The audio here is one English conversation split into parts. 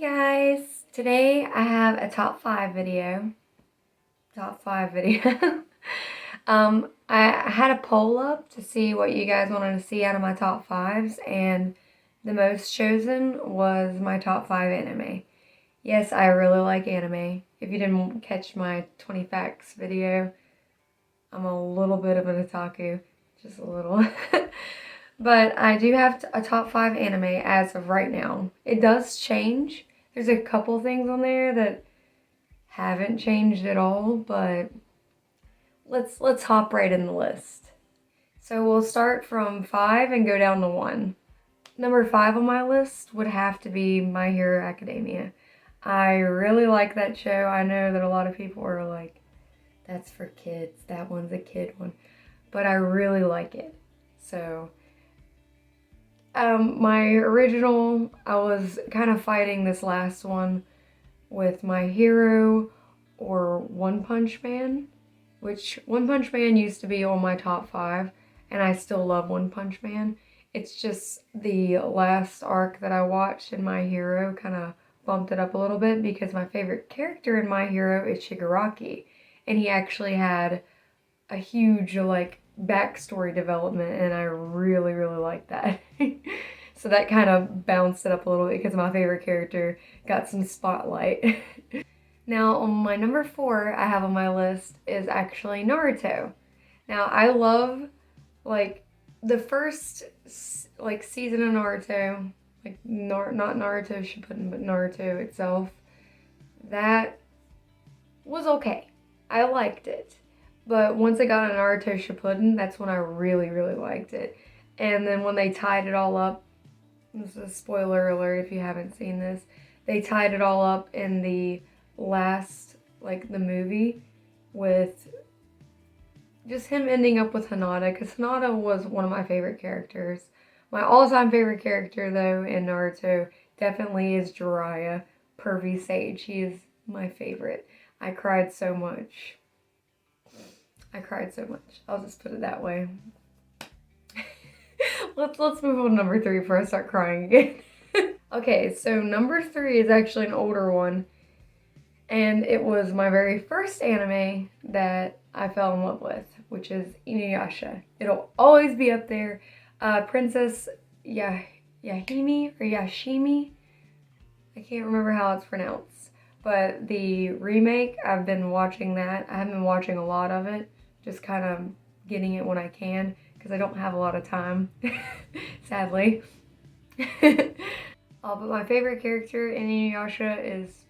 Guys, today I have a top 5 video. Top 5 video. I had a poll up to see what you guys wanted to see out of my top 5s, and the most chosen was my top 5 anime. Yes, I really like anime. If you didn't catch my 20 facts video, I'm a little bit of an otaku, just a little. But I do have a top 5 anime as of right now. It does change. There's a couple things on there that haven't changed at all, but let's hop right in the list. So we'll start from 5 and go down to 1. Number 5 on my list would have to be My Hero Academia. I really like that show. I know that a lot of people are like, that's for kids. That one's a kid one. But I really like it. So my original, I was kind of fighting this last one with My Hero or One Punch Man, which One Punch Man used to be on my top 5, and I still love One Punch Man. It's just the last arc that I watched in My Hero kind of bumped it up a little bit because my favorite character in My Hero is Shigaraki, and he actually had a huge backstory development, and I really like that. So that kind of bounced it up a little bit because my favorite character got some spotlight. Now on my number 4 I have on my list is actually Naruto. Now I love the first season of Naruto, not Naruto Shippuden, but Naruto itself. That was okay. I liked it. But once I got on Naruto Shippuden, that's when I really liked it. And then when they tied it all up, this is a spoiler alert if you haven't seen this, they tied it all up in the last, the movie with just him ending up with Hinata, because Hinata was one of my favorite characters. My all-time favorite character, though, in Naruto definitely is Jiraiya, Pervy Sage. He is my favorite. I cried so much. I'll just put it that way. let's move on to number 3 before I start crying again. Okay, so number 3 is actually an older one, and it was my very first anime that I fell in love with, which is Inuyasha. It'll always be up there. Princess Yahimi or Yashimi. I can't remember how it's pronounced. But the remake, I've been watching that. I haven't been watching a lot of it. Just kind of getting it when I can, because I don't have a lot of time, sadly. But my favorite character in Inuyasha is,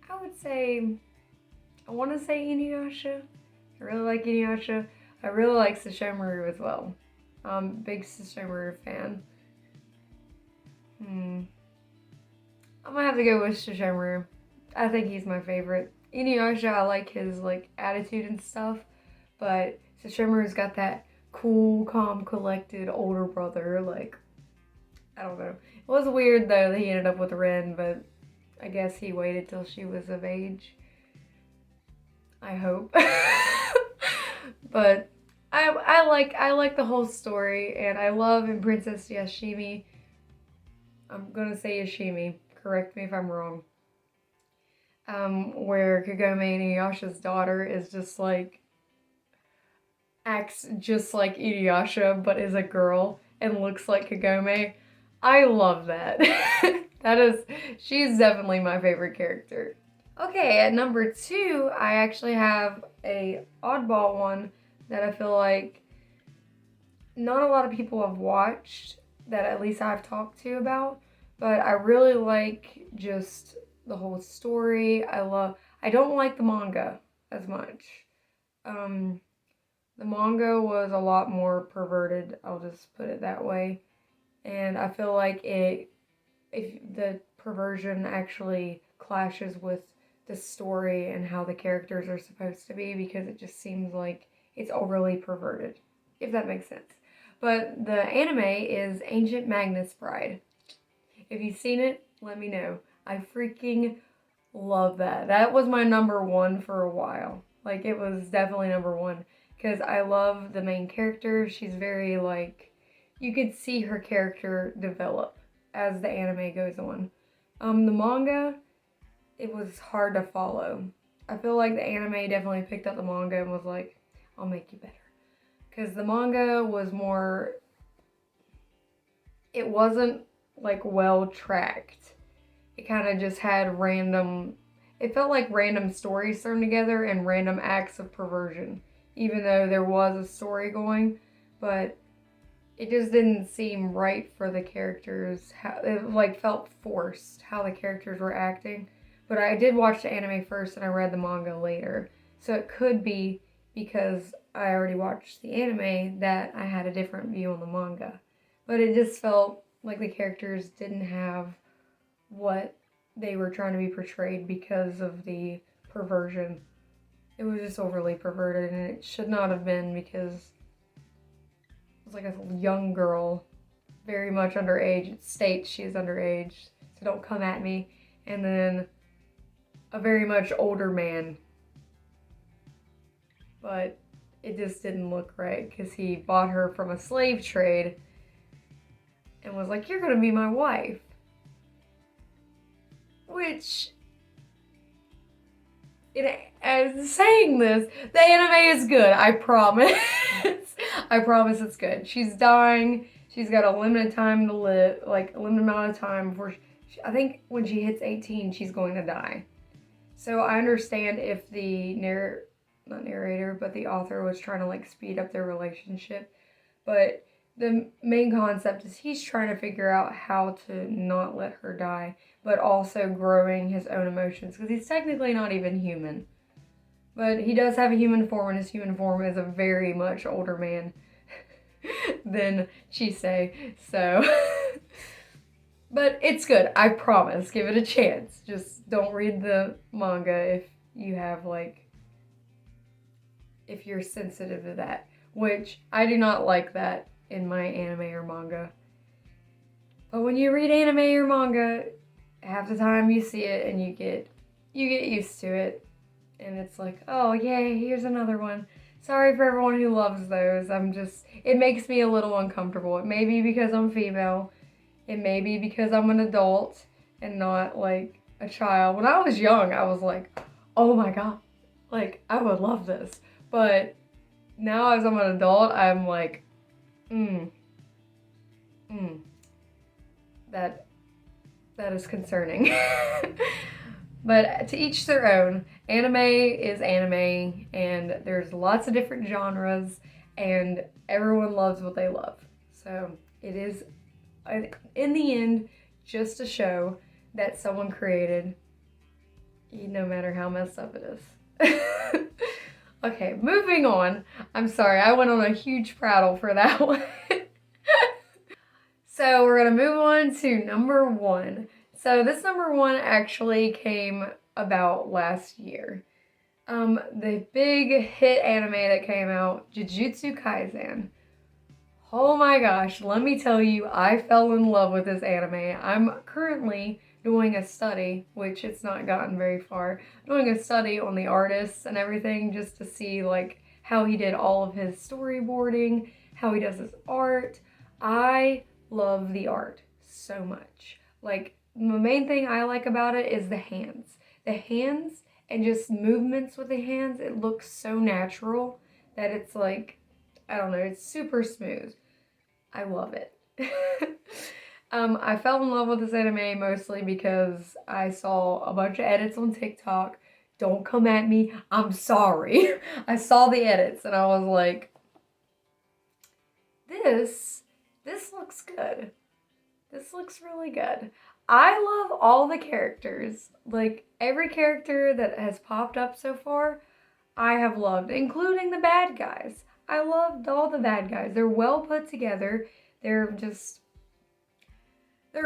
I want to say Inuyasha. I really like Inuyasha. I really like Sesshomaru as well. I'm a big Sesshomaru fan. I'm gonna have to go with Sesshomaru. I think he's my favorite. Inuyasha, I like his attitude and stuff, but Sesshomaru's got that cool, calm, collected older brother. I don't know. It was weird though that he ended up with Ren, but I guess he waited till she was of age. I hope. But I like the whole story, and I love in Princess Yashimi. I'm gonna say Yashimi. Correct me if I'm wrong. Where Kagome Inuyasha's daughter is just acts just like Inuyasha, but is a girl and looks like Kagome. I love that. She's definitely my favorite character. Okay, at number 2, I actually have a oddball one that I feel like not a lot of people have watched, that at least I've talked to about, but I really like just the whole story. I don't like the manga as much. The manga was a lot more perverted, I'll just put it that way. And I feel like if the perversion actually clashes with the story and how the characters are supposed to be, because it just seems like it's overly perverted, if that makes sense. But the anime is Ancient Magnus Bride. If you've seen it, let me know. I freaking love that. That was my number 1 for a while. It was definitely number 1. Because I love the main character. She's very, you could see her character develop as the anime goes on. The manga, it was hard to follow. I feel like the anime definitely picked up the manga and was like, I'll make you better. Because the manga was more, it wasn't like well tracked. It kind of just had random, it felt like random stories thrown together and random acts of perversion. Even though there was a story going, but it just didn't seem right for the characters. How it like felt forced how the characters were acting. But I did watch the anime first and I read the manga later. So it could be because I already watched the anime that I had a different view on the manga. But it just felt like the characters didn't have what they were trying to be portrayed because of the perversion. It was just overly perverted and it should not have been because it was like a young girl, very much underage. It states she is underage, so don't come at me. And then a very much older man. But it just didn't look right because he bought her from a slave trade and was like, "You're gonna be my wife." Which, as saying this, the anime is good, I promise. I promise it's good. She's dying. She's got a limited time to live, like a limited amount of time before I think when she hits 18, she's going to die. So I understand if the not narrator, but the author was trying to like speed up their relationship. But the main concept is he's trying to figure out how to not let her die, but also growing his own emotions because he's technically not even human. But he does have a human form, and his human form is a very much older man than Chisei. So, but it's good. I promise. Give it a chance. Just don't read the manga if you have like, if you're sensitive to that. Which I do not like that in my anime or manga. But when you read anime or manga, half the time you see it and you get used to it. And it's like, oh, yay, here's another one. Sorry for everyone who loves those. It makes me a little uncomfortable. It may be because I'm female. It may be because I'm an adult and not like a child. When I was young, I was like, oh my God, like, I would love this. But now as I'm an adult, I'm like, that is concerning. But to each their own. Anime is anime, and there's lots of different genres, and everyone loves what they love. So it is, in the end, just a show that someone created, no matter how messed up it is. Okay, moving on. I'm sorry, I went on a huge prattle for that one. So we're going to move on to number 1. So this number 1 actually came about last year. The big hit anime that came out, Jujutsu Kaisen. Oh my gosh, let me tell you, I fell in love with this anime. I'm currently doing a study, which it's not gotten very far, doing a study on the artists and everything just to see like how he did all of his storyboarding, how he does his art. I love the art so much. Like, the main thing I like about it is the hands. The hands and just movements with the hands, it looks so natural that it's like, I don't know, it's super smooth. I love it. I fell in love with this anime mostly because I saw a bunch of edits on TikTok. Don't come at me, I'm sorry. I saw the edits and I was like, this looks good. This looks really good. I love all the characters. Like, every character that has popped up so far, I have loved, including the bad guys. I loved all the bad guys. They're well put together. They're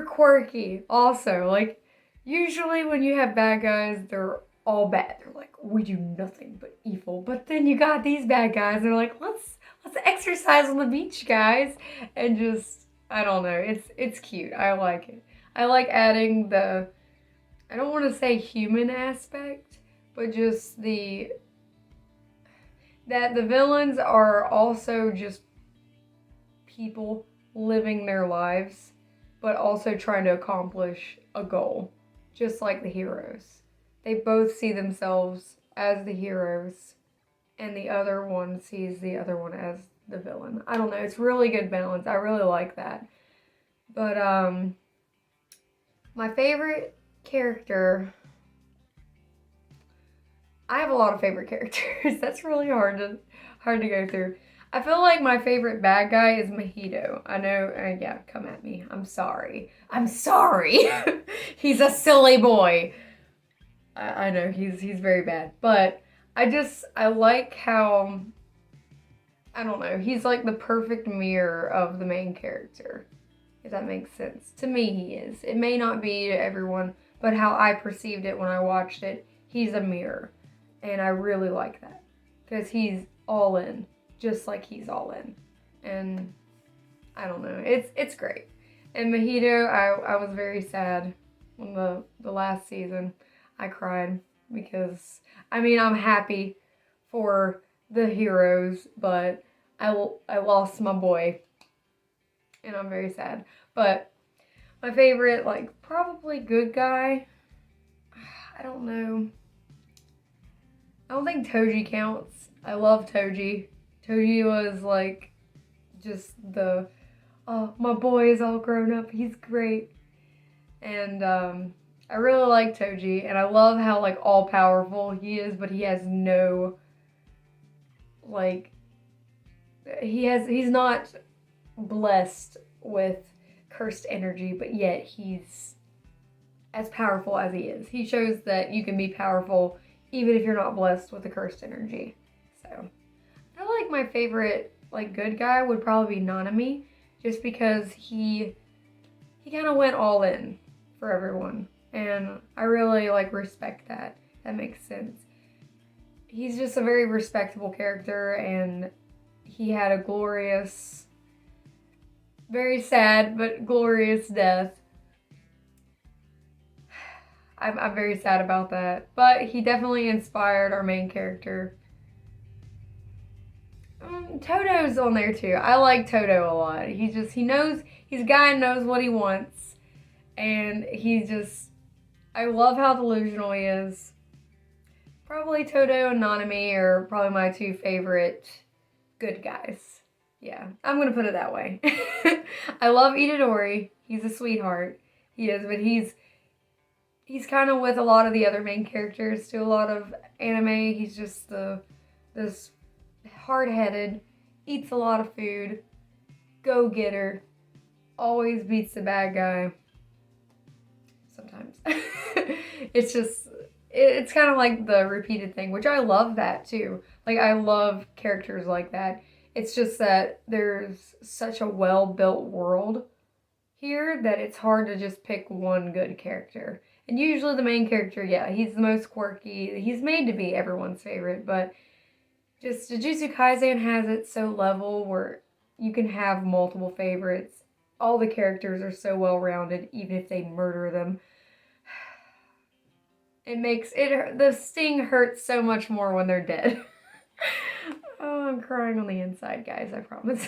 quirky also. Like, usually when you have bad guys, they're all bad. They're like, we do nothing but evil. But then you got these bad guys. They're like, let's exercise on the beach, guys. And just, I don't know. It's cute. I like it. I like adding the, I don't want to say human aspect, but just that the villains are also just people living their lives, but also trying to accomplish a goal. just like the heroes. They both see themselves as the heroes, and the other one sees the other one as the villain. I don't know. It's really good balance. I really like that. But my favorite character. I have a lot of favorite characters. That's really hard to go through. I feel like my favorite bad guy is Mojito. I know, yeah, come at me. I'm sorry. I'm sorry. He's a silly boy. I know he's very bad, but I like how, I don't know, he's like the perfect mirror of the main character, if that makes sense. To me, he is. It may not be to everyone, but how I perceived it when I watched it, he's a mirror. And I really like that because he's all in, just like he's all in. And I don't know, it's great. And Mojito, I was very sad when the last season. I cried because, I mean, I'm happy for the heroes, but I lost my boy, and I'm very sad. But my favorite, like, probably good guy, I don't know. I don't think Toji counts. I love Toji. Toji was like just oh, my boy is all grown up. He's great. And I really like Toji, and I love how like all powerful he is, but he has no like he's not blessed with cursed energy, but yet he's as powerful as he is. He shows that you can be powerful even if you're not blessed with the cursed energy. So I feel like my favorite like good guy would probably be Nanami, just because he kind of went all in for everyone, and I really like respect that. That makes sense. He's just a very respectable character, and he had a glorious, very sad but glorious death. I'm very sad about that, but he definitely inspired our main character. Toto's on there too. I like Toto a lot. He knows, he's a guy and knows what he wants, and I love how delusional he is. Probably Toto and Nanami are probably my two favorite good guys. Yeah, I'm gonna put it that way. I love Itadori. He's a sweetheart. He is, but he's kind of with a lot of the other main characters to a lot of anime. He's just this hard-headed, eats a lot of food, go-getter, always beats the bad guy. Sometimes. It's kind of like the repeated thing, which I love that too. Like, I love characters like that. It's just that there's such a well-built world here that it's hard to just pick one good character. And usually the main character, yeah, he's the most quirky. He's made to be everyone's favorite, but just Jujutsu Kaisen has it so level where you can have multiple favorites. All the characters are so well-rounded, even if they murder them. The sting hurts so much more when they're dead. Oh, I'm crying on the inside, guys, I promise.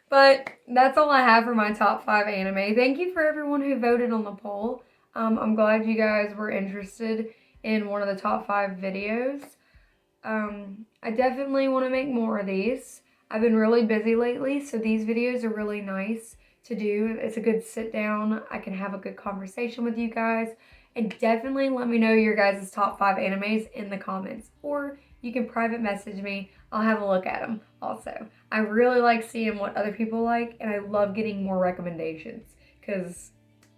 But that's all I have for my top 5 anime. Thank you for everyone who voted on the poll. I'm glad you guys were interested in one of the top 5 videos. I definitely want to make more of these. I've been really busy lately, so these videos are really nice to do. It's a good sit down. I can have a good conversation with you guys. And definitely let me know your guys' top 5 animes in the comments. Or you can private message me. I'll have a look at them also. I really like seeing what other people like, and I love getting more recommendations because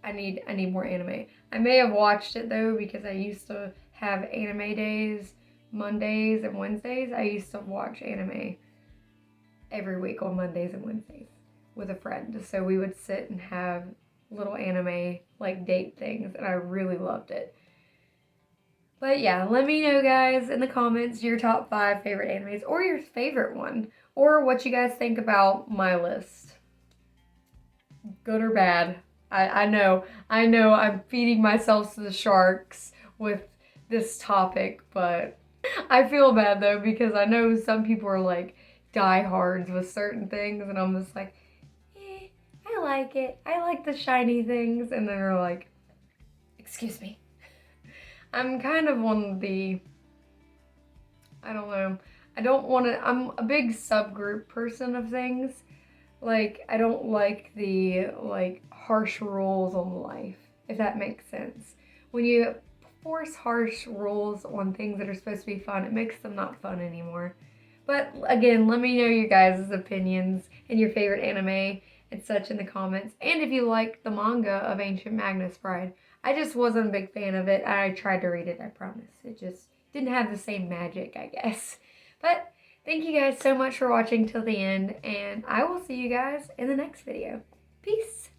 I need more anime. I may have watched it though because I used to have anime days, Mondays and Wednesdays. I used to watch anime every week on Mondays and Wednesdays with a friend. So we would sit and have little anime like date things, and I really loved it. But yeah, let me know, guys, in the comments your top 5 favorite animes, or your favorite one, or what you guys think about my list. Good or bad. I know I'm feeding myself to the sharks with this topic, but I feel bad though because I know some people are like diehards with certain things, and I'm just like, I like it. I like the shiny things, and then they're like, excuse me. I'm kind of one of the, I don't know, I'm a big subgroup person of things. Like, I don't like the, like, harsh rules on life, if that makes sense. When you force harsh rules on things that are supposed to be fun, it makes them not fun anymore. But again, let me know your guys' opinions and your favorite anime and such in the comments. And if you like the manga of Ancient Magnus Bride. I just wasn't a big fan of it. I tried to read it, I promise. It just didn't have the same magic, I guess. But thank you guys so much for watching till the end, and I will see you guys in the next video. Peace!